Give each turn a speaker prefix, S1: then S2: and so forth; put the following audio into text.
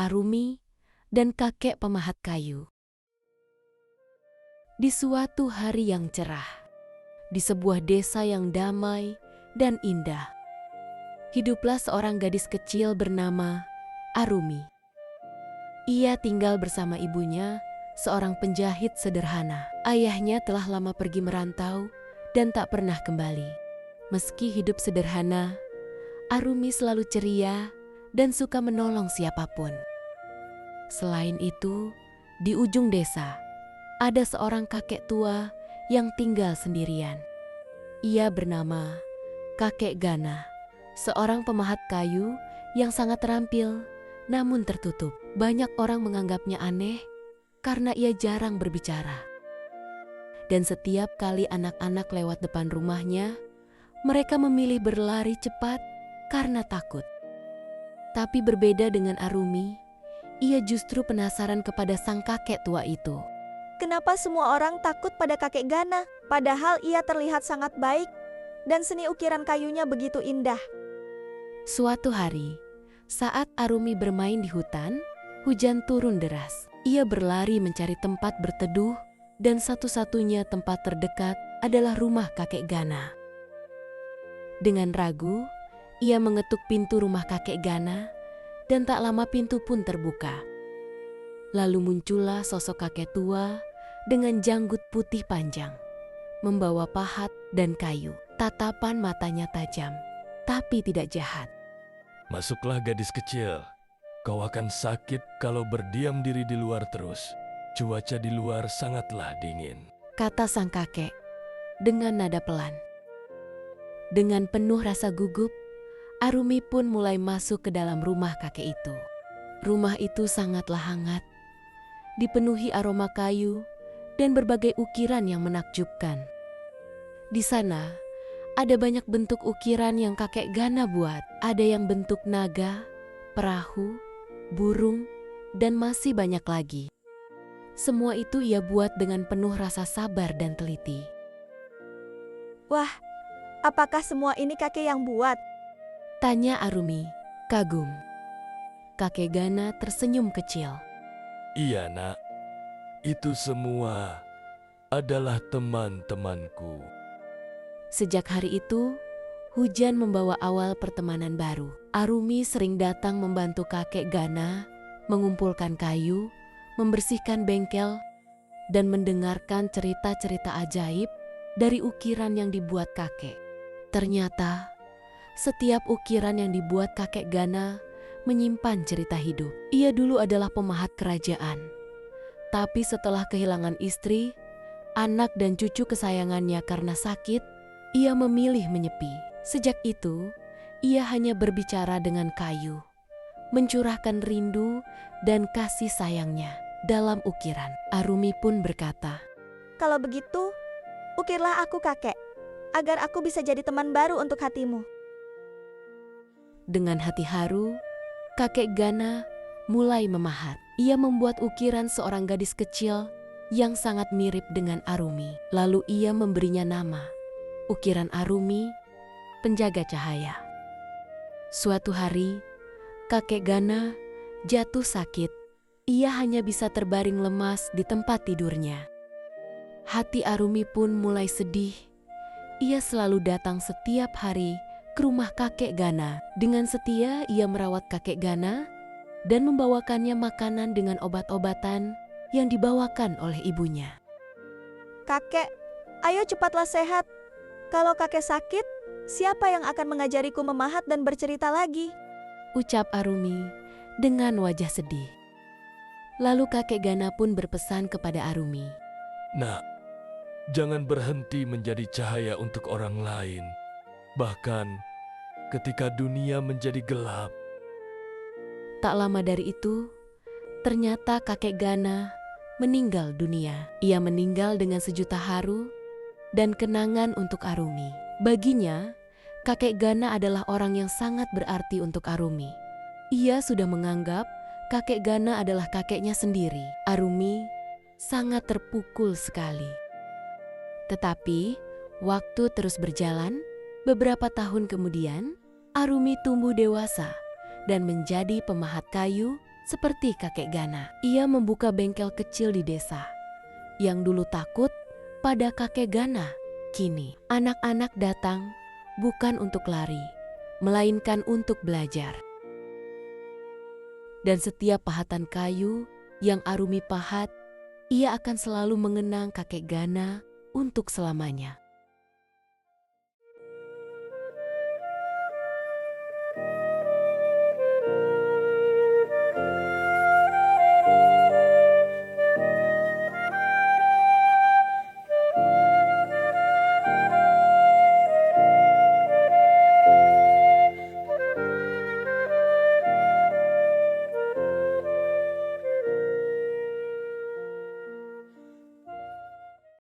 S1: Arumi, dan kakek pemahat kayu. Di suatu hari yang cerah, di sebuah desa yang damai dan indah, hiduplah seorang gadis kecil bernama Arumi. Ia tinggal bersama ibunya, seorang penjahit sederhana. Ayahnya telah lama pergi merantau dan tak pernah kembali. Meski hidup sederhana, Arumi selalu ceria dan suka menolong siapapun. Selain itu, di ujung desa, ada seorang kakek tua yang tinggal sendirian. Ia bernama Kakek Gana, seorang pemahat kayu yang sangat terampil namun tertutup. Banyak orang menganggapnya aneh karena ia jarang berbicara. Dan setiap kali anak-anak lewat depan rumahnya, mereka memilih berlari cepat karena takut. Tapi berbeda dengan Arumi, ia justru penasaran kepada sang kakek tua itu.
S2: Kenapa semua orang takut pada kakek Gana? Padahal ia terlihat sangat baik dan seni ukiran kayunya begitu indah.
S1: Suatu hari, saat Arumi bermain di hutan, hujan turun deras. Ia berlari mencari tempat berteduh dan satu-satunya tempat terdekat adalah rumah kakek Gana. Dengan ragu, ia mengetuk pintu rumah kakek Gana dan tak lama pintu pun terbuka. Lalu muncullah sosok kakek tua dengan janggut putih panjang, membawa pahat dan kayu. Tatapan matanya tajam, tapi tidak jahat.
S3: Masuklah gadis kecil, kau akan sakit kalau berdiam diri di luar terus. Cuaca di luar sangatlah dingin,
S1: kata sang kakek dengan nada pelan. Dengan penuh rasa gugup, Arumi pun mulai masuk ke dalam rumah kakek itu. Rumah itu sangatlah hangat, dipenuhi aroma kayu dan berbagai ukiran yang menakjubkan. Di sana, ada banyak bentuk ukiran yang kakek Gana buat. Ada yang bentuk naga, perahu, burung, dan masih banyak lagi. Semua itu ia buat dengan penuh rasa sabar dan teliti.
S2: Wah, apakah semua ini kakek yang buat?
S1: Tanya Arumi, kagum. Kakek Gana tersenyum kecil.
S3: Iya nak, itu semua adalah teman-temanku.
S1: Sejak hari itu, hujan membawa awal pertemanan baru. Arumi sering datang membantu kakek Gana, mengumpulkan kayu, membersihkan bengkel, dan mendengarkan cerita-cerita ajaib dari ukiran yang dibuat kakek. Ternyata, setiap ukiran yang dibuat kakek Gana menyimpan cerita hidup. Ia dulu adalah pemahat kerajaan. Tapi setelah kehilangan istri, anak dan cucu kesayangannya karena sakit, ia memilih menyepi. Sejak itu, ia hanya berbicara dengan kayu, mencurahkan rindu dan kasih sayangnya dalam ukiran. Arumi pun berkata,
S2: Kalau begitu, ukirlah aku kakek, agar aku bisa jadi teman baru untuk hatimu.
S1: Dengan hati haru, kakek Gana mulai memahat. Ia membuat ukiran seorang gadis kecil yang sangat mirip dengan Arumi. Lalu ia memberinya nama, ukiran Arumi, penjaga cahaya. Suatu hari, kakek Gana jatuh sakit. Ia hanya bisa terbaring lemas di tempat tidurnya. Hati Arumi pun mulai sedih. Ia selalu datang setiap hari ke rumah kakek Gana. Dengan setia ia merawat kakek Gana dan membawakannya makanan dengan obat-obatan yang dibawakan oleh ibunya.
S2: Kakek, ayo cepatlah sehat. Kalau kakek sakit, siapa yang akan mengajariku memahat dan bercerita lagi?
S1: Ucap Arumi dengan wajah sedih. Lalu kakek Gana pun berpesan kepada Arumi.
S3: Nak, jangan berhenti menjadi cahaya untuk orang lain. Bahkan ketika dunia menjadi gelap.
S1: Tak lama dari itu, ternyata kakek Gana meninggal dunia. Ia meninggal dengan sejuta haru dan kenangan untuk Arumi. Baginya, kakek Gana adalah orang yang sangat berarti untuk Arumi. Ia sudah menganggap kakek Gana adalah kakeknya sendiri. Arumi sangat terpukul sekali. Tetapi, waktu terus berjalan. Beberapa tahun kemudian, Arumi tumbuh dewasa dan menjadi pemahat kayu seperti kakek Gana. Ia membuka bengkel kecil di desa. Yang dulu takut pada kakek Gana, kini anak-anak datang bukan untuk lari, melainkan untuk belajar. Dan setiap pahatan kayu yang Arumi pahat, ia akan selalu mengenang kakek Gana untuk selamanya.